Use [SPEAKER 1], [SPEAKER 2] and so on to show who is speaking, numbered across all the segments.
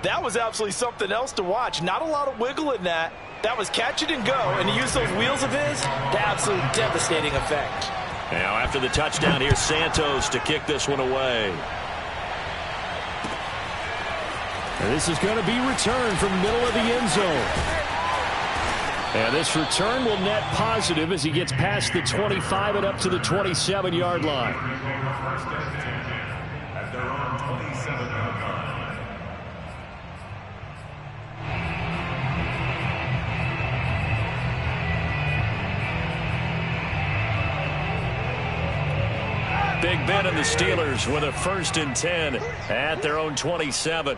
[SPEAKER 1] That was absolutely something else to watch. Not a lot of wiggle in that. That was catch it and go, and to use those wheels of his, the absolute devastating effect.
[SPEAKER 2] Now after the touchdown, here's Santos to kick this one away.
[SPEAKER 3] And this is going to be returned from the middle of the end zone. And this return will net positive as he gets past the 25 and up to the 27-yard line.
[SPEAKER 4] At their own 27-yard line.
[SPEAKER 2] Big Ben and the Steelers with a 1st and 10 at their own 27.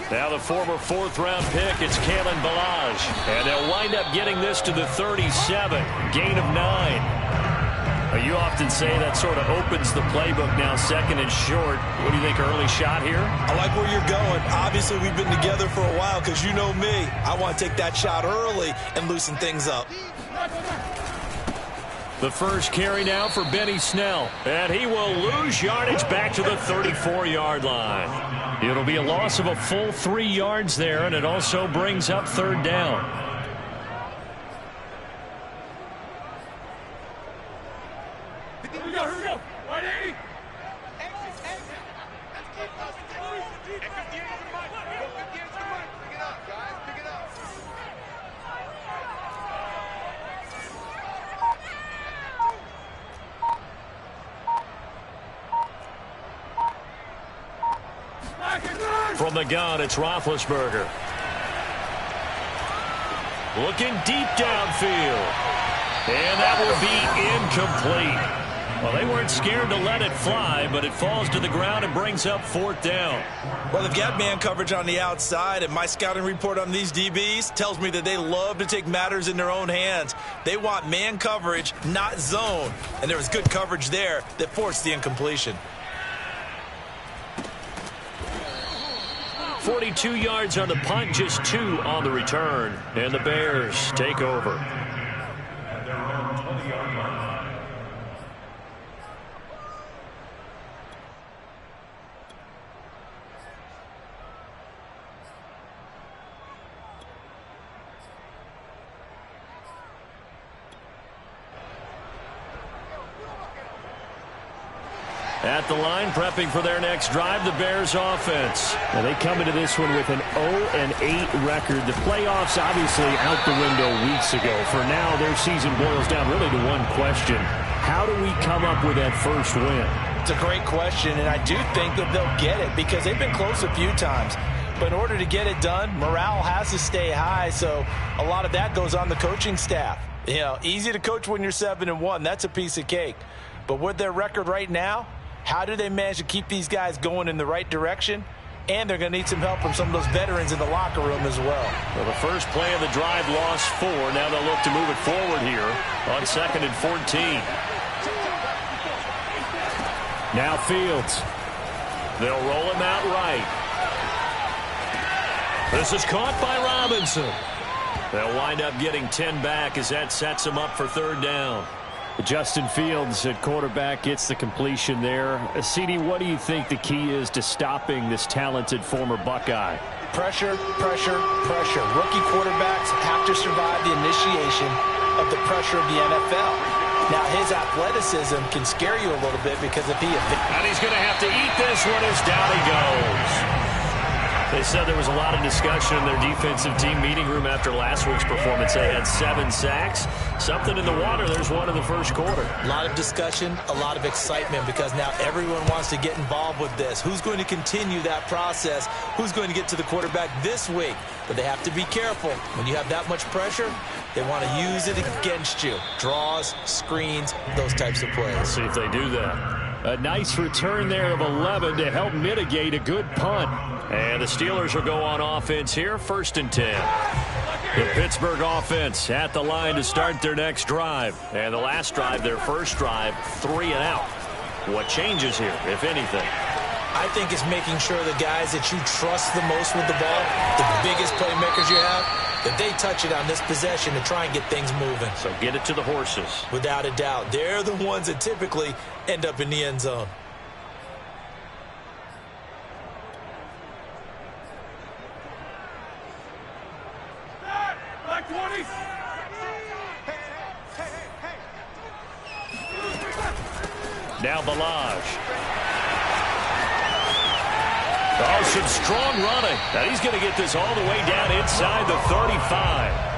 [SPEAKER 2] Now the former 4th-round pick, it's Kalen Ballage. And they'll wind up getting this to the 37, gain of 9. You often say that sort of opens the playbook now, 2nd and short. What do you think, early shot here?
[SPEAKER 1] I like where you're going. Obviously, we've been together for a while because you know me. I want to take that shot early and loosen things up.
[SPEAKER 2] The first carry now for Benny Snell. And he will lose yardage back to the 34-yard line. It'll be a loss of a full 3 yards there, and it also brings up 3rd down.
[SPEAKER 4] Here we go. 180.
[SPEAKER 2] From the gun, it's Roethlisberger. Looking deep downfield. And that will be incomplete. Well, they weren't scared to let it fly, but it falls to the ground and brings up 4th down.
[SPEAKER 1] Well, they've got man coverage on the outside, and my scouting report on these DBs tells me that they love to take matters in their own hands. They want man coverage, not zone. And there was good coverage there that forced the incompletion.
[SPEAKER 2] 42 yards on the punt, just 2 on the return. And the Bears take over.
[SPEAKER 4] At their own 20-yard line.
[SPEAKER 2] At the line, prepping for their next drive, the Bears offense.
[SPEAKER 3] Now they come into this one with an 0-8 record. The playoffs obviously out the window weeks ago. For now, their season boils down really to one question. How do we come up with that first win?
[SPEAKER 1] It's a great question, and I do think that they'll get it because they've been close a few times. But in order to get it done, morale has to stay high, so a lot of that goes on the coaching staff. You know, easy to coach when you're 7-1. That's a piece of cake. But with their record right now, how do they manage to keep these guys going in the right direction? And they're going to need some help from some of those veterans in the locker room as well.
[SPEAKER 2] Well, the first play of the drive lost 4. Now they'll look to move it forward here on 2nd and 14.
[SPEAKER 3] Now Fields.
[SPEAKER 2] They'll roll him out right. This is caught by Robinson. They'll wind up getting 10 back as that sets them up for 3rd down.
[SPEAKER 3] Justin Fields at quarterback gets the completion there. CD, what do you think the key is to stopping this talented former Buckeye?
[SPEAKER 1] Pressure, pressure, pressure. Rookie quarterbacks have to survive the initiation of the pressure of the NFL. Now, his athleticism can scare you a little bit because if he...
[SPEAKER 2] And he's going to have to eat this one as down he goes. They said there was a lot of discussion in their defensive team meeting room after last week's performance. They had 7 sacks. Something in the water. There's one in the first quarter.
[SPEAKER 1] A lot of discussion, a lot of excitement because now everyone wants to get involved with this. Who's going to continue that process? Who's going to get to the quarterback this week? But they have to be careful. When you have that much pressure, they want to use it against you. Draws, screens, those types of plays.
[SPEAKER 2] Let's see if they do that.
[SPEAKER 3] A nice return there of 11 to help mitigate a good punt.
[SPEAKER 2] And the Steelers will go on offense here, 1st and 10. The Pittsburgh offense at the line to start their next drive. And the last drive, their first drive, 3 and out. What changes here, if anything?
[SPEAKER 1] I think it's making sure the guys that you trust the most with the ball, the biggest playmakers you have, that they touch it on this possession to try and get things moving.
[SPEAKER 2] So get it to the horses.
[SPEAKER 1] Without a doubt. They're the ones that typically end up in the end zone.
[SPEAKER 2] Now Balazs. Oh, some strong running. Now he's going to get this all the way down inside the 35.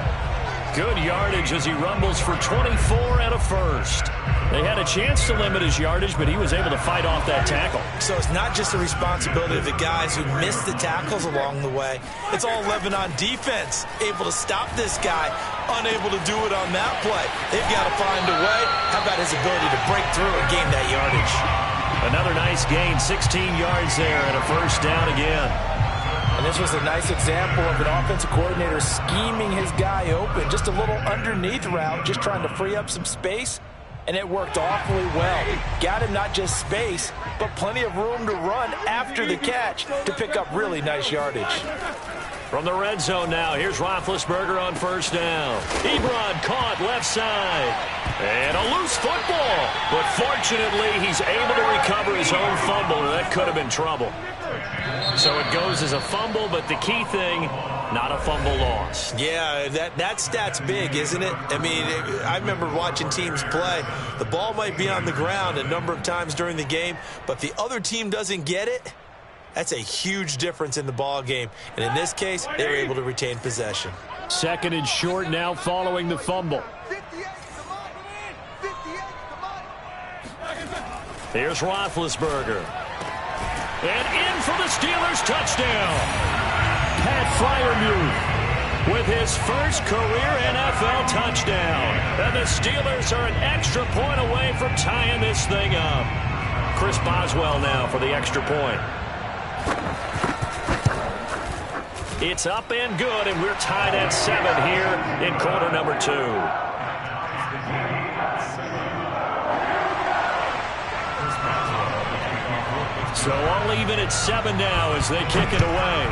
[SPEAKER 2] Good yardage as he rumbles for 24 and a first. They had a chance to limit his yardage, but he was able to fight off that tackle.
[SPEAKER 1] So it's not just the responsibility of the guys who missed the tackles along the way. It's all Lebanon defense, able to stop this guy, unable to do it on that play. They've got to find a way. How about his ability to break through and gain that yardage?
[SPEAKER 2] Another nice gain, 16 yards there and a first down again.
[SPEAKER 1] And this was a nice example of an offensive coordinator scheming his guy open. Just a little underneath route, just trying to free up some space. And it worked awfully well. Got him not just space, but plenty of room to run after the catch to pick up really nice yardage.
[SPEAKER 2] From the red zone now, here's Roethlisberger on first down. Ebron caught left side. And a loose football. But fortunately, he's able to recover his own fumble. That could have been trouble. So it goes as a fumble, but the key thing, not a fumble loss.
[SPEAKER 1] Yeah, that stat's big, isn't it? I mean, I remember watching teams play. The ball might be on the ground a number of times during the game, but if the other team doesn't get it, that's a huge difference in the ball game. And in this case, they were able to retain possession.
[SPEAKER 3] Second and short now following the fumble.
[SPEAKER 2] Here's Roethlisberger. And in for the Steelers touchdown.
[SPEAKER 3] Pat Freiermuth
[SPEAKER 2] with his first career NFL touchdown. And the Steelers are an extra point away from tying this thing up. Chris Boswell now for the extra point. It's up and good, and we're tied at 7 here in quarter number 2. So all even at 7 now as they kick it away.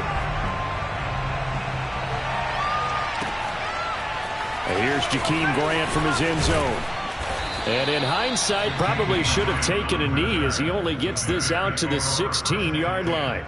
[SPEAKER 3] And here's Jakeem Grant from his end zone. And in hindsight, probably should have taken a knee as he only gets this out to the 16-yard line.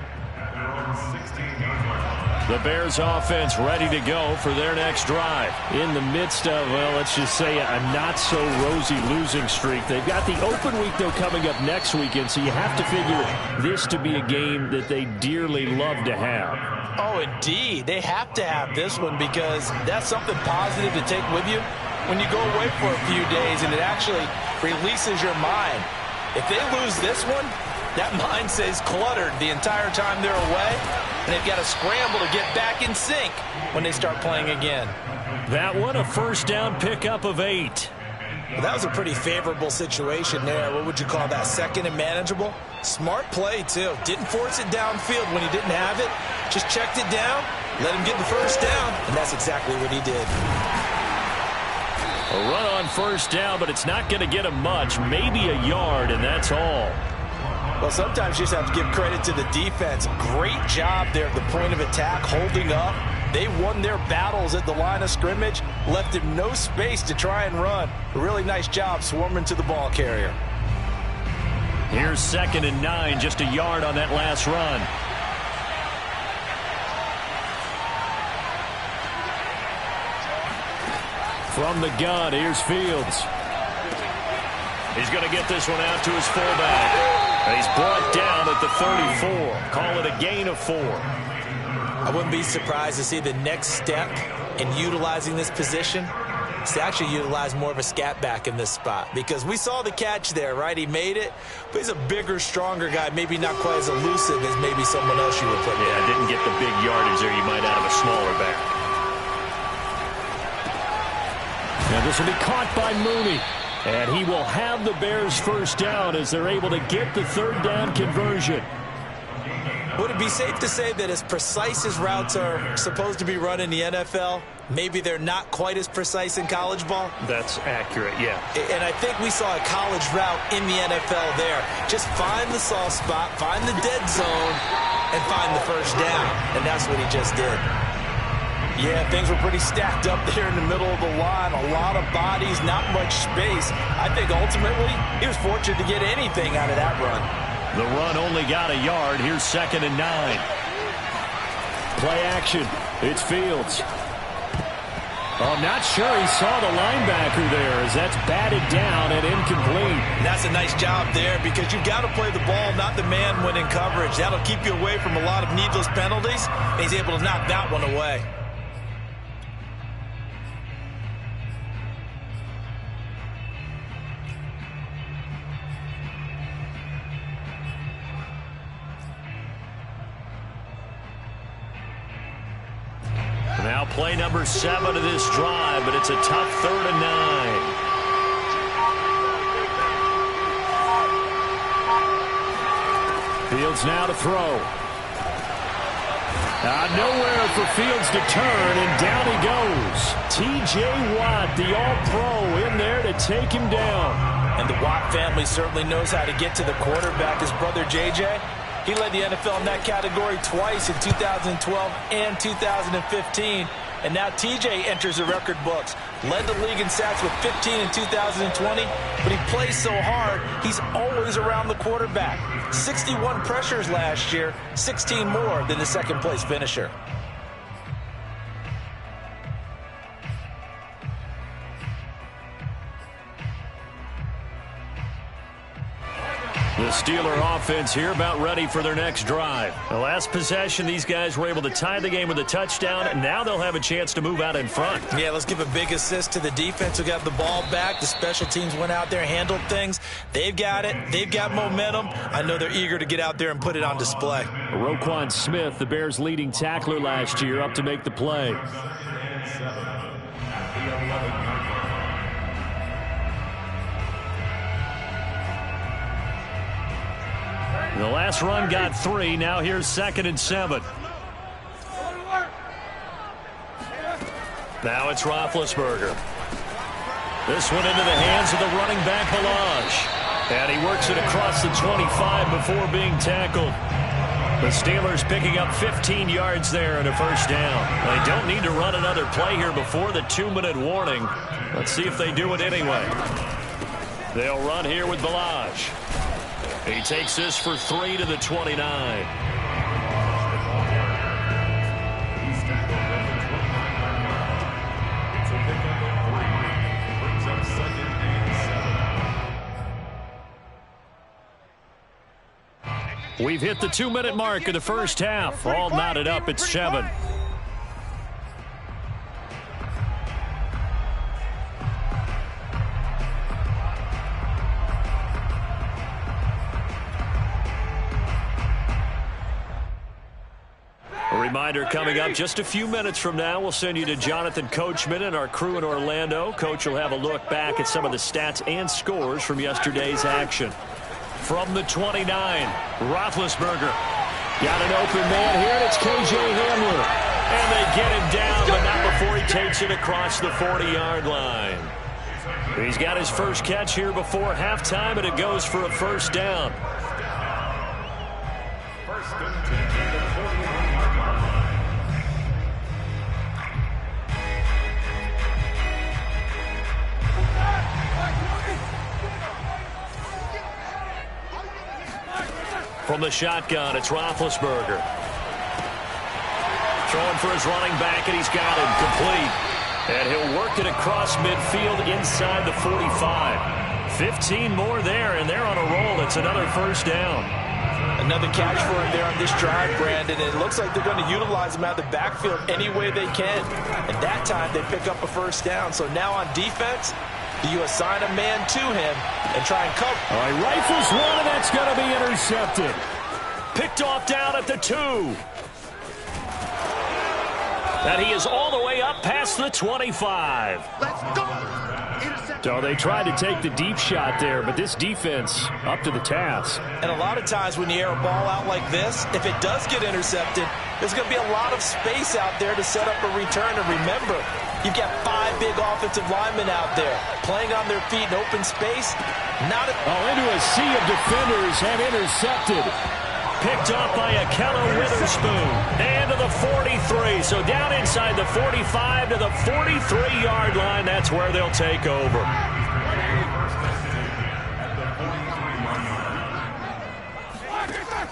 [SPEAKER 2] The Bears offense ready to go for their next drive.
[SPEAKER 3] In the midst of, well, let's just say a not-so-rosy losing streak. They've got the open week, though, coming up next weekend, so you have to figure this to be a game that they dearly love to have.
[SPEAKER 1] Oh, indeed. They have to have this one because that's something positive to take with you when you go away for a few days, and it actually releases your mind. If they lose this one, that mind stays cluttered the entire time they're away, and they've got to scramble to get back in sync when they start playing again.
[SPEAKER 2] That one, a first down pickup of 8.
[SPEAKER 1] Well, that was a pretty favorable situation there. What would you call that? Second and manageable? Smart play, too. Didn't force it downfield when he didn't have it. Just checked it down, let him get the first down, and that's exactly what he did.
[SPEAKER 2] A run on first down, but it's not going to get him much. Maybe a yard, and that's all.
[SPEAKER 1] Well, sometimes you just have to give credit to the defense. Great job there at the point of attack, holding up. They won their battles at the line of scrimmage, left him no space to try and run. A really nice job swarming to the ball carrier.
[SPEAKER 2] Here's 2nd and 9, just a yard on that last run.
[SPEAKER 3] From the gun, here's Fields.
[SPEAKER 2] He's going to get this one out to his fullback. And he's brought down at the 34. Call it a gain of 4.
[SPEAKER 1] I wouldn't be surprised to see the next step in utilizing this position is to actually utilize more of a scat back in this spot. Because we saw the catch there, right? He made it, but he's a bigger, stronger guy. Maybe not quite as elusive as maybe someone else you would put there.
[SPEAKER 2] Yeah, didn't get the big yardage there you might out of a smaller back.
[SPEAKER 3] Now this will be caught by Mooney. And he will have the Bears first down as they're able to get the 3rd down conversion.
[SPEAKER 1] Would it be safe to say that as precise as routes are supposed to be run in the NFL, maybe they're not quite as precise in college ball?
[SPEAKER 2] That's accurate, yeah.
[SPEAKER 1] And I think we saw a college route in the NFL there. Just find the soft spot, find the dead zone, and find the first down. And that's what he just did. Yeah, things were pretty stacked up there in the middle of the line. A lot of bodies, not much space. I think ultimately he was fortunate to get anything out of that run.
[SPEAKER 2] The run only got a yard. Here's 2nd and 9.
[SPEAKER 3] Play action. It's Fields. I'm not sure he saw the linebacker there as that's batted down and incomplete.
[SPEAKER 1] And that's a nice job there because you've got to play the ball, not the man when in coverage. That'll keep you away from a lot of needless penalties. And he's able to knock that one away.
[SPEAKER 2] Now play number 7 of this drive, but it's a tough 3rd and 9.
[SPEAKER 3] Fields now to throw. Nowhere for Fields to turn, and down he goes. T.J. Watt, the All-Pro, in there to take him down.
[SPEAKER 1] And the Watt family certainly knows how to get to the quarterback. His brother J.J., he led the NFL in that category twice in 2012 and 2015. And now TJ enters the record books. Led the league in sacks with 15 in 2020, but he plays so hard, he's always around the quarterback. 61 pressures last year, 16 more than the second-place finisher.
[SPEAKER 2] The Steeler offense here about ready for their next drive. The last possession, these guys were able to tie the game with a touchdown, and now they'll have a chance to move out in front.
[SPEAKER 1] Yeah, let's give a big assist to the defense who got the ball back. The special teams went out there, handled things. They've got it. They've got momentum. I know they're eager to get out there and put it on display.
[SPEAKER 3] Roquan Smith, the Bears' leading tackler last year, up to make the play.
[SPEAKER 2] The last run got 3. Now here's 2nd and 7. Now it's Roethlisberger. This one into the hands of the running back, Balazs. And he works it across the 25 before being tackled. The Steelers picking up 15 yards there and a first down. They don't need to run another play here before the 2-minute warning. Let's see if they do it anyway. They'll run here with Balazs. He takes this for 3 to the 29. We've hit the 2-minute mark of the first half. All knotted up at 7. Reminder coming up just a few minutes from now. We'll send you to Jonathan Coachman and our crew in Orlando. Coach will have a look back at some of the stats and scores from yesterday's action. From the 29, Roethlisberger. Got an open man here, and it's K.J. Hamler. And they get him down, but not before he takes it across the 40-yard line. He's got his first catch here before halftime, and it goes for a first down. From the shotgun, it's Roethlisberger. Throwing for his running back, and he's got him complete. And he'll work it across midfield inside the 45. 15 more there, and they're on a roll. It's another first down.
[SPEAKER 1] Another catch for him there on this drive, Brandon. And it looks like they're going to utilize him out of the backfield any way they can. And that time, they pick up a first down. So now on defense, you assign a man to him and try and cover.
[SPEAKER 3] All right, rifles one, and that's going to be intercepted.
[SPEAKER 2] Picked off down at the 2. And he is all the way up past the 25.
[SPEAKER 5] Let's go.
[SPEAKER 3] So they tried to take the deep shot there, but this defense up to the task.
[SPEAKER 1] And a lot of times when you air a ball out like this, if it does get intercepted, there's going to be a lot of space out there to set up a return. And remember, you've got 5 big offensive linemen out there playing on their feet in open space.
[SPEAKER 3] Into a sea of defenders and intercepted.
[SPEAKER 2] Picked off by Akello Witherspoon. And to the 43. So down inside the 45 to the 43-yard line. That's where they'll take over.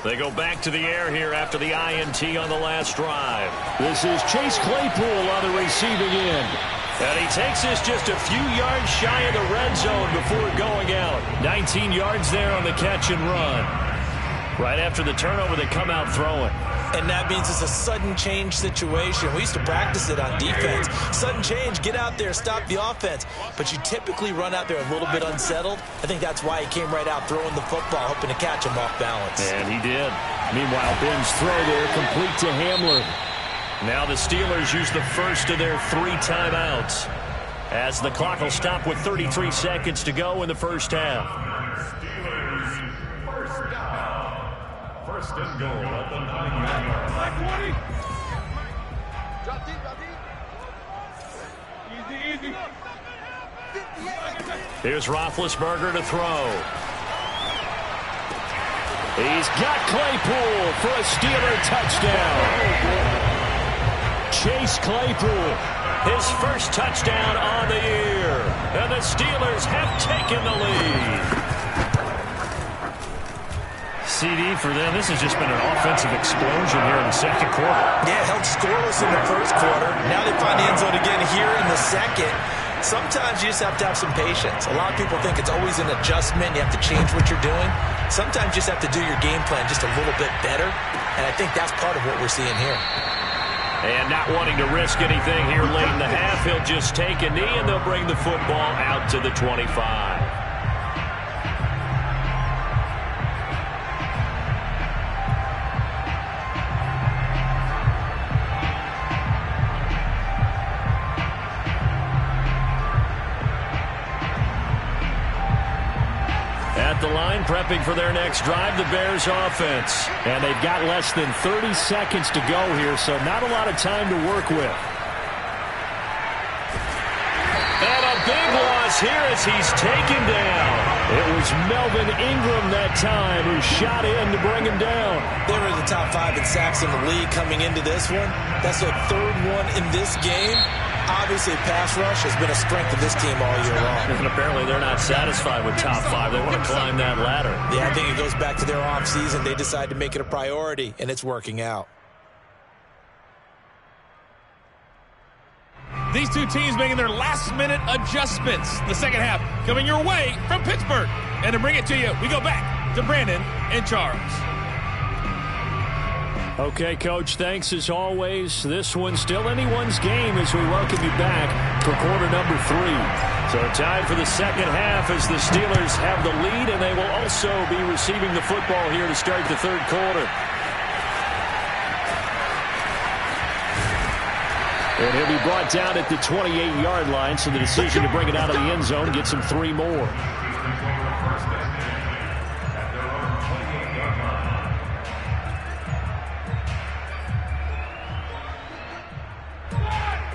[SPEAKER 2] They go back to the air here after the INT on the last drive.
[SPEAKER 3] This is Chase Claypool on the receiving end.
[SPEAKER 2] And he takes this just a few yards shy of the red zone before going out. 19 yards there on the catch and run. Right after the turnover, they come out throwing.
[SPEAKER 1] And that means it's a sudden change situation. We used to practice it on defense. Sudden change, get out there, stop the offense. But you typically run out there a little bit unsettled. I think that's why he came right out throwing the football, hoping to catch him off balance.
[SPEAKER 2] And he did. Meanwhile, Ben's throw there complete to Hamler. Now the Steelers use the first of their 3 timeouts, as the clock will stop with 33 seconds to go in the first half.
[SPEAKER 4] Steelers first down. First and goal at the 9-yard line.
[SPEAKER 5] Drop deep, drop deep. Easy, easy.
[SPEAKER 2] Here's Roethlisberger to throw. He's got Claypool for a Steeler touchdown. Chase Claypool, his first touchdown on the year. And the Steelers have taken the lead. CD for them. This has just been an offensive explosion here in the second quarter.
[SPEAKER 1] Yeah, held scoreless in the first quarter. Now they find the end zone again here in the second. Sometimes you just have to have some patience. A lot of people think it's always an adjustment. You have to change what you're doing. Sometimes you just have to do your game plan just a little bit better. And I think that's part of what we're seeing here.
[SPEAKER 2] And not wanting to risk anything here late in the half, he'll just take a knee and they'll bring the football out to the 25. At the line, prepping for their next drive, the Bears offense. And they've got less than 30 seconds to go here, so not a lot of time to work with. And a big loss here as he's taken down. It was Melvin Ingram that time who shot in to bring him down.
[SPEAKER 1] They were the top 5 in sacks in the league coming into this one. That's their 3rd one in this game. Obviously, pass rush has been a strength of this team all year long.
[SPEAKER 2] And apparently they're not satisfied with top 5. They want to climb that ladder.
[SPEAKER 1] Yeah, I think it goes back to their offseason. They decided to make it a priority, and it's working out.
[SPEAKER 6] These two teams making their last-minute adjustments. The second half coming your way from Pittsburgh. And to bring it to you, we go back to Brandon and Charles.
[SPEAKER 2] Okay, Coach, thanks as always. This one's still anyone's game as we welcome you back for quarter number 3. So time for the second half as the Steelers have the lead, and they will also be receiving the football here to start the third quarter. And he'll be brought down at the 28-yard line, so the decision to bring it out of the end zone gets him 3 more.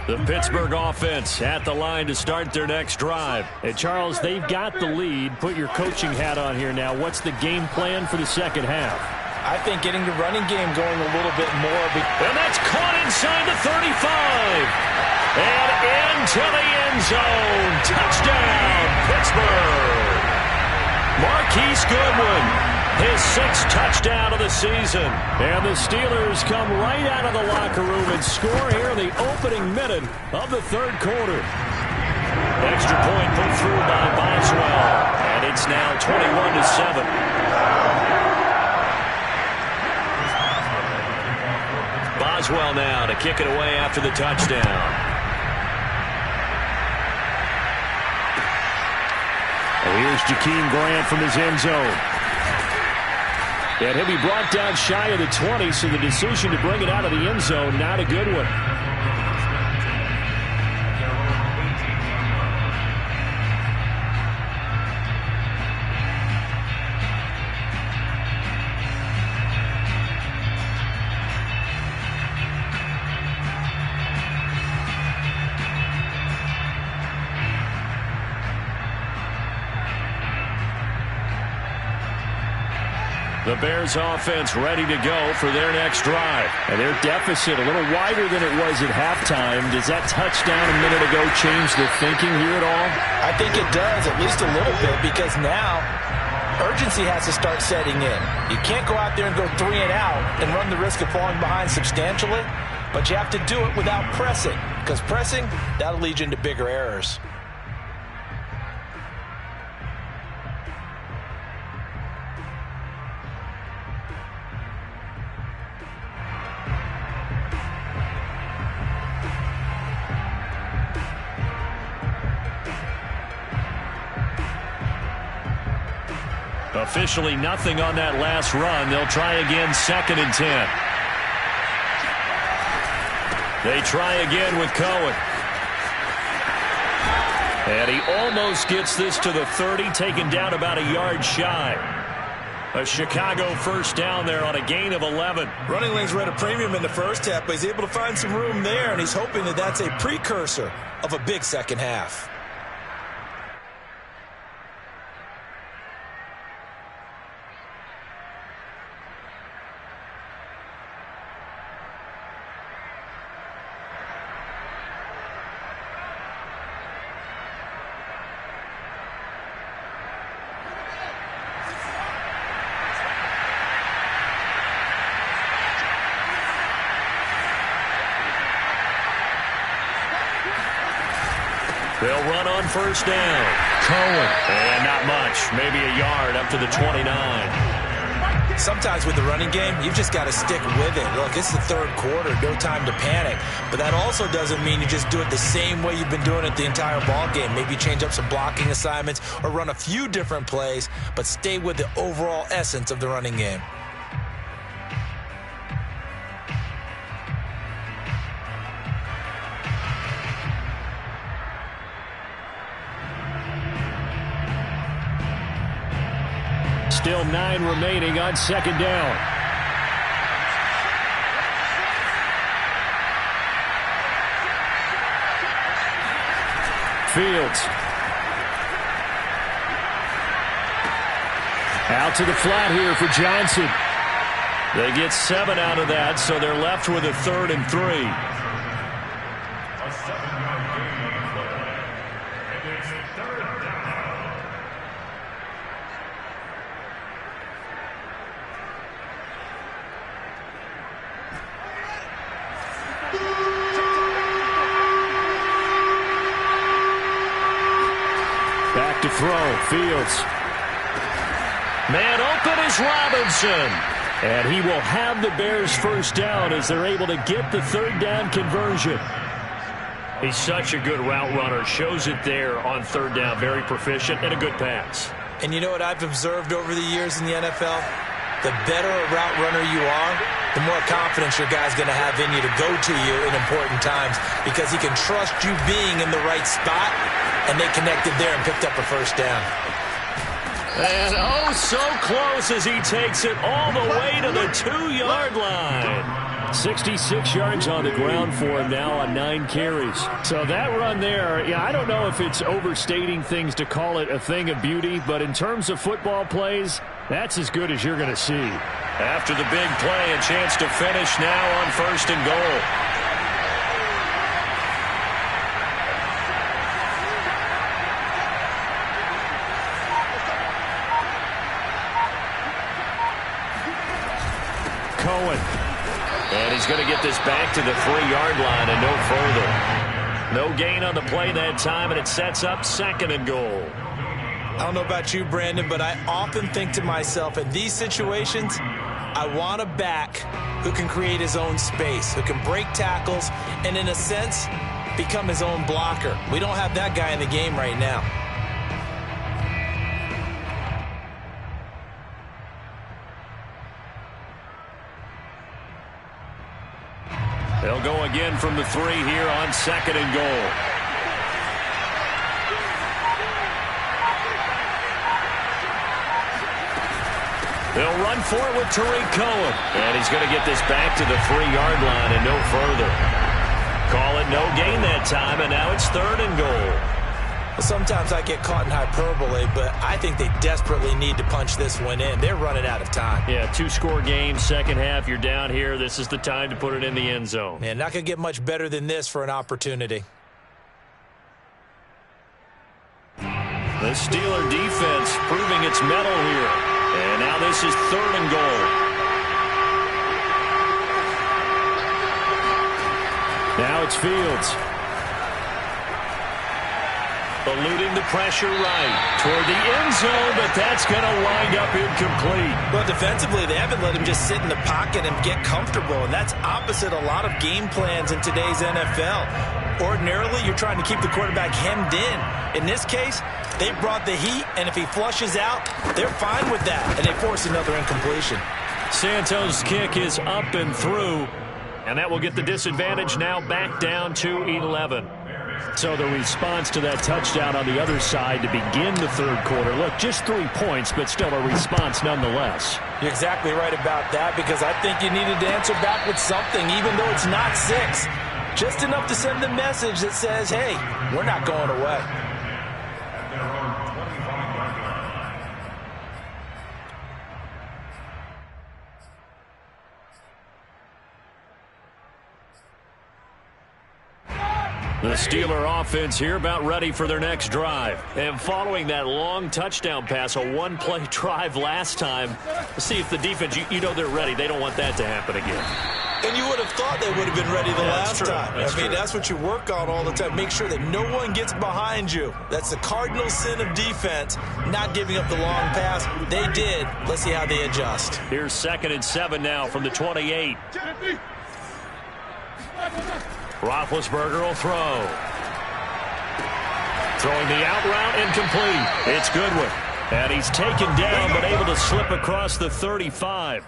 [SPEAKER 2] The Pittsburgh offense at the line to start their next drive. And Charles, they've got the lead. Put your coaching hat on here now. What's the game plan for the second half?
[SPEAKER 1] I think getting the running game going a little bit more.
[SPEAKER 2] And that's caught inside the 35. And into the end zone. Touchdown, Pittsburgh. Marquise Goodwin, his 6th touchdown of the season. And the Steelers come right out of the locker room and score here in the opening minute of the third quarter. Extra point put through by Boswell. And it's now 21-7. Boswell now to kick it away after the touchdown. Here's Jakeem Grant from his end zone. And he'll be brought down shy of the 20, so the decision to bring it out of the end zone, not a good one. The Bears offense ready to go for their next drive. And their deficit a little wider than it was at halftime. Does that touchdown a minute ago change the thinking here at all?
[SPEAKER 1] I think it does, at least a little bit, because now urgency has to start setting in. You can't go out there and go 3 and out and run the risk of falling behind substantially. but you have to do it without pressing, because pressing, that'll lead you into bigger errors.
[SPEAKER 2] Officially nothing on that last run. They'll try again, 2nd and 10. They try again with Cohen. And he almost gets this to the 30, taken down about a yard shy. A Chicago first down there on a gain of 11.
[SPEAKER 1] Running lanes were at a premium in the first half, but he's able to find some room there, and he's hoping that that's a precursor of a big second half.
[SPEAKER 2] They'll run on first down. Cohen. And not much. Maybe a yard up to the 29.
[SPEAKER 1] Sometimes with the running game, you've just got to stick with it. Look, it's the third quarter, no time to panic. But that also doesn't mean you just do it the same way you've been doing it the entire ball game. Maybe change up some blocking assignments or run a few different plays, but stay with the overall essence of the running game.
[SPEAKER 3] Still 9 remaining on 2nd down. Fields. Out to the flat here for Johnson.
[SPEAKER 2] They get 7 out of that, so they're left with a 3rd and 3.
[SPEAKER 4] A 7-yard gain on the play. And it's 3rd down.
[SPEAKER 3] Back to throw. Fields.
[SPEAKER 2] Man open is Robinson.
[SPEAKER 3] And he will have the Bears first down as they're able to get the 3rd down conversion.
[SPEAKER 2] He's such a good route runner. Shows it there on 3rd down. Very proficient and a good pass.
[SPEAKER 1] And you know what I've observed over the years in the NFL? The better a route runner you are, the more confidence your guy's going to have in you to go to you in important times, because he can trust you being in the right spot, and they connected there and picked up a first down.
[SPEAKER 2] And oh, so close as he takes it all the way to the 2-yard line.
[SPEAKER 3] 66 yards on the ground for him now on 9 carries. So that run there, yeah, I don't know if it's overstating things to call it a thing of beauty, but in terms of football plays, that's as good as you're going to see.
[SPEAKER 2] After the big play, a chance to finish now on 1st and goal.
[SPEAKER 3] Cohen.
[SPEAKER 2] And he's going to get this back to the 3-yard line and no further. No gain on the play that time, and it sets up 2nd and goal.
[SPEAKER 1] I don't know about you, Brandon, but I often think to myself, in these situations, I want a back who can create his own space, who can break tackles, and in a sense, become his own blocker. We don't have that guy in the game right now.
[SPEAKER 2] They'll go again from the 3 here on 2nd and goal. They'll run for it with Tariq Cohen. And he's going to get this back to the 3-yard line and no further. Call it no gain that time, and now it's 3rd and goal.
[SPEAKER 1] Well, sometimes I get caught in hyperbole, but I think they desperately need to punch this one in. They're running out of time.
[SPEAKER 2] Yeah, 2-score game, second half. You're down here. This is the time to put it in the end zone.
[SPEAKER 1] Man, not going to get much better than this for an opportunity.
[SPEAKER 2] The Steeler defense proving its mettle here. And now this is 3rd and goal.
[SPEAKER 3] Now it's Fields. Eluding the pressure right toward the end zone, but that's going to wind up incomplete.
[SPEAKER 1] Well, defensively, they haven't let him just sit in the pocket and get comfortable, and that's opposite a lot of game plans in today's NFL. Ordinarily, you're trying to keep the quarterback hemmed in. In this case, they brought the heat, and if he flushes out, they're fine with that, and they force another incompletion.
[SPEAKER 3] Santos' kick is up and through, and that will get the disadvantage now back down to 11. So the response to that touchdown on the other side to begin the third quarter. Look, just 3 points, but still a response nonetheless.
[SPEAKER 1] You're exactly right about that, because I think you needed to answer back with something, even though it's not 6. Just enough to send the message that says, hey, we're not going away.
[SPEAKER 3] The Steeler offense here about ready for their next drive. And following that long touchdown pass, a one-play drive last time, see if the defense, you know they're ready. They don't want that to happen again.
[SPEAKER 1] And you would have thought they would have been ready the last time. I mean, that's what you work on all the time. Make sure that no one gets behind you. That's the cardinal sin of defense, not giving up the long pass. They did. Let's see how they adjust.
[SPEAKER 3] Here's 2nd and 7 now from the 28. Roethlisberger will throw. Throwing the out route, incomplete. It's Goodwin. And he's taken down, but able to slip across the 35.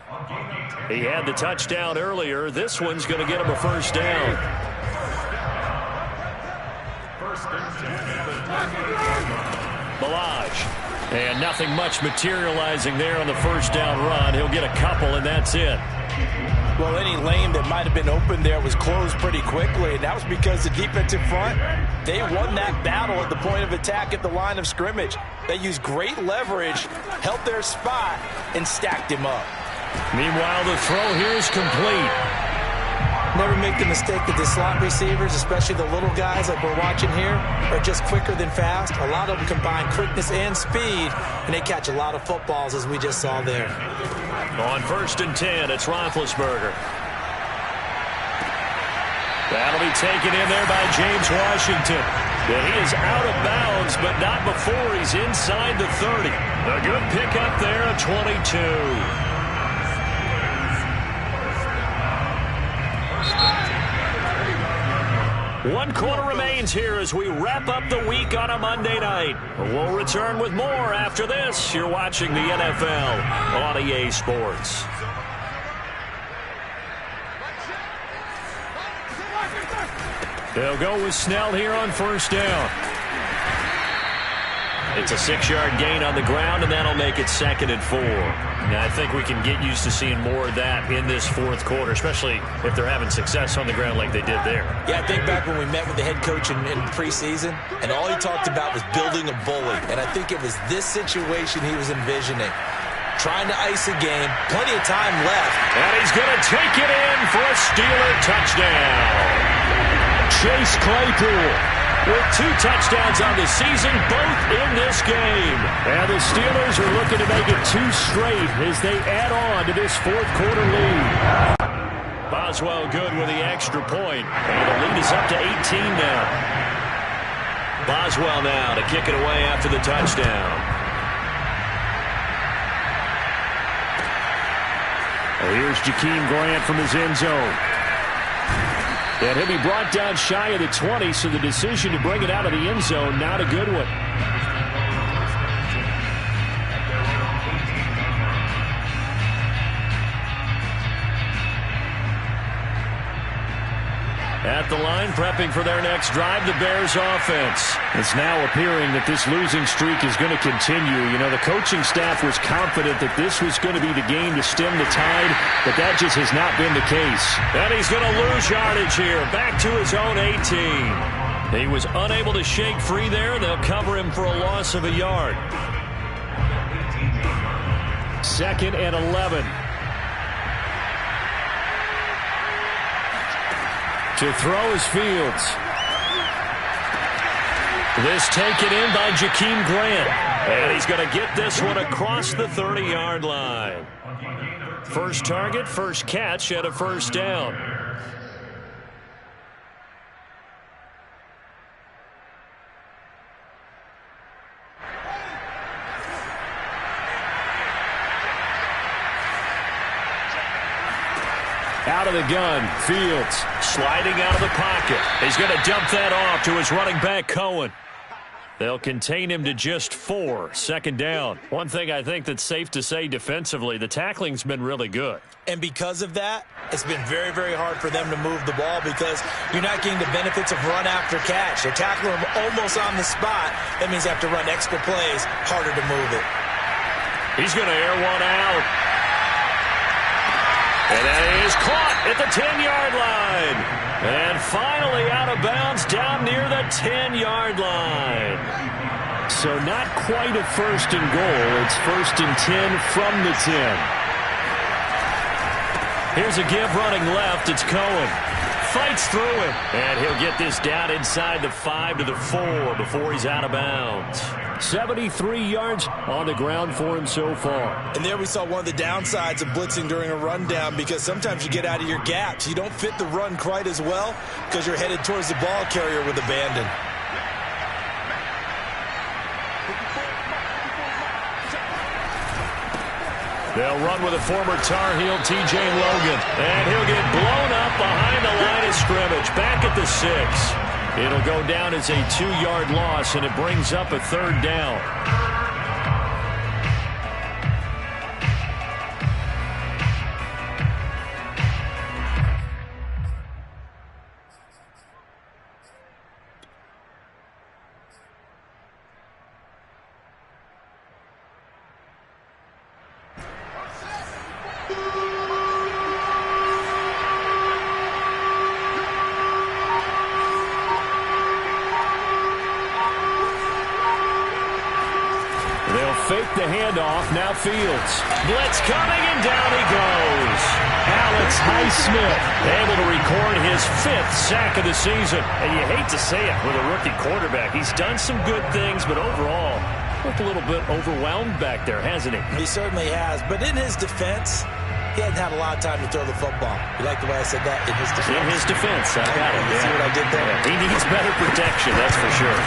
[SPEAKER 3] He had the touchdown earlier. This one's going to get him a first down. Balaj. And nothing much materializing there on the first down run. He'll get a couple, and that's it.
[SPEAKER 1] Well, any lane that might have been open there was closed pretty quickly, and that was because the defensive front, they won that battle at the point of attack at the line of scrimmage. They used great leverage, held their spot, and stacked him up.
[SPEAKER 3] Meanwhile, the throw here is complete.
[SPEAKER 1] Never make the mistake that the slot receivers, especially the little guys like we're watching here, are just quicker than fast. A lot of them combine quickness and speed, and they catch a lot of footballs, as we just saw there.
[SPEAKER 3] On 1st and 10, it's Roethlisberger. That'll be taken in there by James Washington. And he is out of bounds, but not before he's inside the 30. A good pickup there at 22. One quarter remains here as we wrap up the week on a Monday night. We'll return with more after this. You're watching the NFL on EA Sports. They'll go with Snell here on first down. It's a 6-yard gain on the ground, and that'll make it 2nd and 4. Now, I think we can get used to seeing more of that in this fourth quarter, especially if they're having success on the ground like they did there.
[SPEAKER 1] Yeah, I think back when we met with the head coach in preseason, and all he talked about was building a bully. And I think it was this situation he was envisioning. Trying to ice a game, plenty of time left.
[SPEAKER 3] And he's going to take it in for a Steeler touchdown. Chase Claypool with 2 touchdowns on the season, both in this game. And the Steelers are looking to make it 2 straight as they add on to this fourth quarter lead. Boswell good with the extra point. And the lead is up to 18 now. Boswell now to kick it away after the touchdown. Here's Jakeem Grant from his end zone. And he'll be brought down shy of the 20, so the decision to bring it out of the end zone, not a good one. At the line, prepping for their next drive, the Bears offense. It's now appearing that this losing streak is going to continue. You know, the coaching staff was confident that this was going to be the game to stem the tide, but that just has not been the case. And he's going to lose yardage here, back to his own 18. He was unable to shake free there. They'll cover him for a loss of a yard. 2nd and 11. To throw is Fields. This taken in by Jakeem Grant. And he's going to get this one across the 30-yard line. First target, first catch, and a first down. Out of the gun, Fields.
[SPEAKER 2] Sliding out of the pocket. He's going to dump that off to his running back, Cohen. They'll contain him to just 4, second down. One thing I think that's safe to say defensively, the tackling's been really good.
[SPEAKER 1] And because of that, it's been very, very hard for them to move the ball because you're not getting the benefits of run after catch. They're tackling them almost on the spot. That means they have to run extra plays, harder to move it.
[SPEAKER 2] He's going to air one out. And that is caught at the 10-yard line. And finally out of bounds down near the 10-yard line.
[SPEAKER 3] So not quite a first and goal. It's first and 10 from the 10.
[SPEAKER 2] Here's a give running left. It's Cohen. Fights through it. And he'll get this down inside the 5 to the 4 before he's out of bounds.
[SPEAKER 3] 73 yards on the ground for him so far.
[SPEAKER 1] And there we saw one of the downsides of blitzing during a rundown because sometimes you get out of your gaps. You don't fit the run quite as well because you're headed towards the ball carrier with abandon.
[SPEAKER 2] They'll run with a former Tar Heel, T.J. Logan. And he'll get blown up behind the line of scrimmage. Back at the 6. It'll go down as a 2-yard loss, and it brings up a third down.
[SPEAKER 3] Fake the handoff, now Fields.
[SPEAKER 2] Blitz coming, and down he goes.
[SPEAKER 3] Alex Highsmith
[SPEAKER 2] able to record his 5th sack of the season. And you hate to say it with a rookie quarterback. He's done some good things, but overall, looked a little bit overwhelmed back there, hasn't he?
[SPEAKER 1] He certainly has. But in his defense, he hasn't had a lot of time to throw the football. You like the way I said that? In his defense.
[SPEAKER 2] In his defense, I got it.
[SPEAKER 1] You see what I did there?
[SPEAKER 2] Yeah, he needs better protection, that's for sure.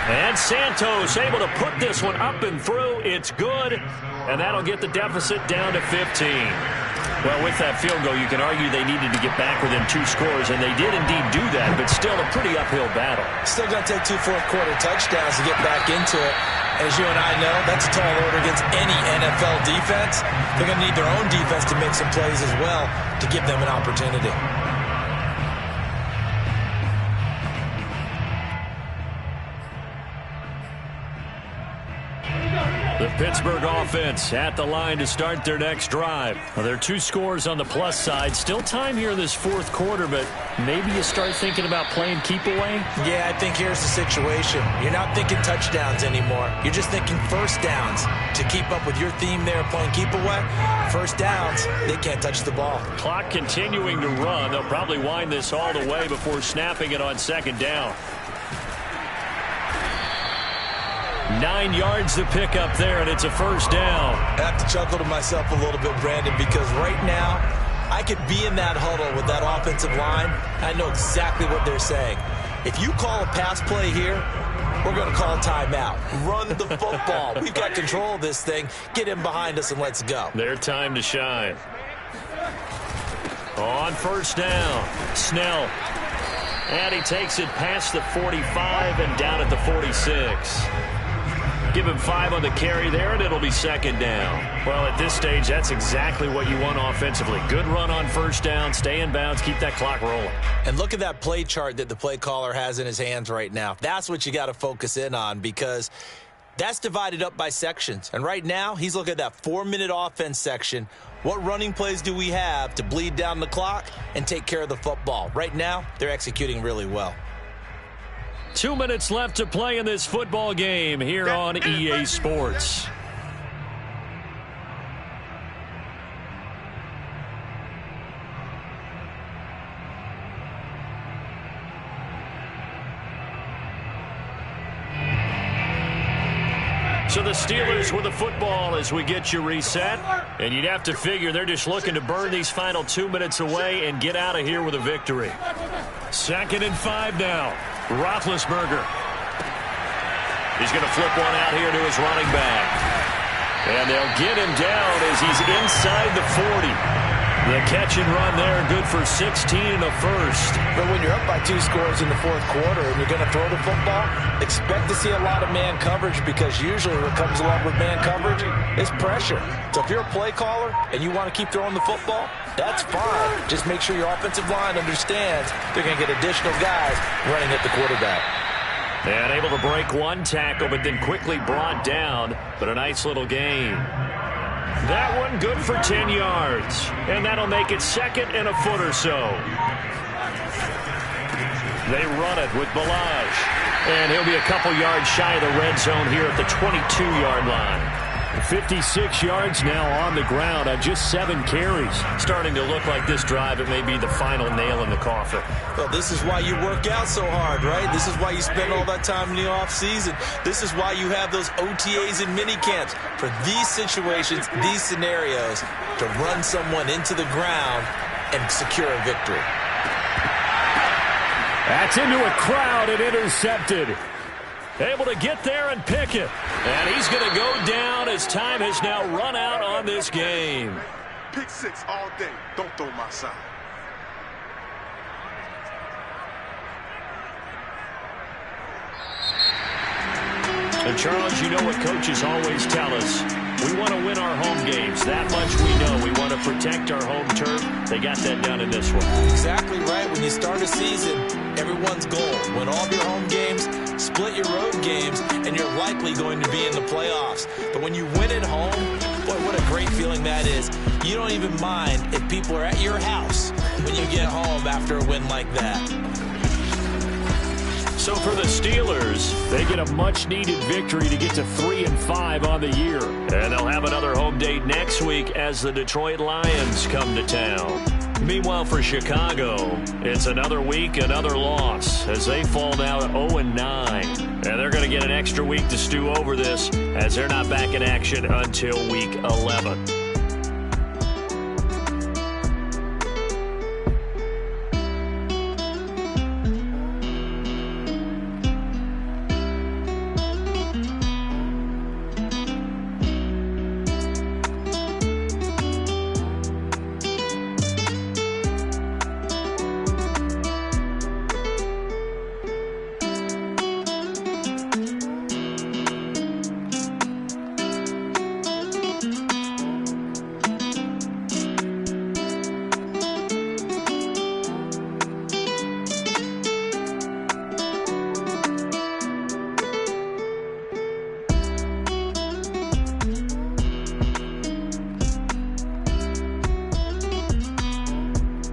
[SPEAKER 2] And Santos able to put this one up and through. It's good, and that'll get the deficit down to 15. Well, with that field goal, you can argue they needed to get back within 2 scores, and they did indeed do that, but still a pretty uphill battle.
[SPEAKER 1] Still going to take 2 fourth-quarter touchdowns to get back into it. As you and I know, that's a tall order against any NFL defense. They're going to need their own defense to make some plays as well to give them an opportunity.
[SPEAKER 2] The Pittsburgh offense at the line to start their next drive. Well, there are 2 scores on the plus side. Still time here in this 4th quarter, but maybe you start thinking about playing keep away?
[SPEAKER 1] Yeah, I think here's the situation. You're not thinking touchdowns anymore. You're just thinking first downs. To keep up with your theme there playing keep away, first downs, they can't touch the ball.
[SPEAKER 2] Clock continuing to run. They'll probably wind this all the way before snapping it on second down. 9 yards to pick up there, and it's a first down.
[SPEAKER 1] I have to chuckle to myself a little bit, Brandon, because right now I could be in that huddle with that offensive line. I know exactly what they're saying. If you call a pass play here, we're going to call timeout. Run the football. We've got control of this thing. Get in behind us and let's go.
[SPEAKER 2] Their time to shine. On first down, Snell. And he takes it past the 45 and down at the 46. Give him 5 on the carry there, and it'll be second down. Well, at this stage, that's exactly what you want offensively. Good run on first down, stay in bounds, keep that clock rolling.
[SPEAKER 1] And look at that play chart that the play caller has in his hands right now. That's what you got to focus in on because that's divided up by sections. And right now, he's looking at that 4-minute offense section. What running plays do we have to bleed down the clock and take care of the football? Right now, they're executing really well.
[SPEAKER 2] 2 minutes left to play in this football game here on EA Sports. So the Steelers with the football as we get you reset. And you'd have to figure they're just looking to burn these final 2 minutes away and get out of here with a victory. 2nd and 5 now. Roethlisberger. He's going to flip one out here to his running back. And they'll get him down as he's inside the 40. The catch and run there, good for 16 and a first.
[SPEAKER 1] But when you're up by 2 scores in the fourth quarter and you're going to throw the football, expect to see a lot of man coverage, because usually what comes along with man coverage is pressure. So if you're a play caller and you want to keep throwing the football, that's fine. Just make sure your offensive line understands they're going to get additional guys running at the quarterback.
[SPEAKER 2] And able to break one tackle, but then quickly brought down. But a nice little gain. That one good for 10 yards. And that'll make it 2nd and a foot or so. They run it with Balaj. And he'll be a couple yards shy of the red zone here at the 22-yard line.
[SPEAKER 3] 56 yards now on the ground on just 7 carries.
[SPEAKER 2] Starting to look like this drive, it may be the final nail in the coffin.
[SPEAKER 1] Well, this is why you work out so hard, right? This is why you spend all that time in the offseason. This is why you have those OTAs and mini camps. For these situations, these scenarios, to run someone into the ground and secure a victory.
[SPEAKER 3] That's into a crowd and intercepted.
[SPEAKER 2] Able to get there and pick it. And he's going to go down as time has now run out on this game.
[SPEAKER 5] Pick 6 all day. Don't throw my side.
[SPEAKER 2] And Charles, you know what coaches always tell us. We want to win our home games. That much we know. We want to protect our home turf. They got that done in this one.
[SPEAKER 1] Exactly right. When you start a season, everyone's goal: win all of your home games, split your road games, and you're likely going to be in the playoffs. But when you win at home, boy, what a great feeling that is. You don't even mind if people are at your house when you get home after a win like that.
[SPEAKER 2] So for the Steelers,
[SPEAKER 3] they get a much-needed victory to get to 3-5 on the year.
[SPEAKER 2] And they'll have another home date next week as the Detroit Lions come to town. Meanwhile, for Chicago, it's another week, another loss, as they fall now to 0-9. And they're going to get an extra week to stew over this, as they're not back in action until week 11.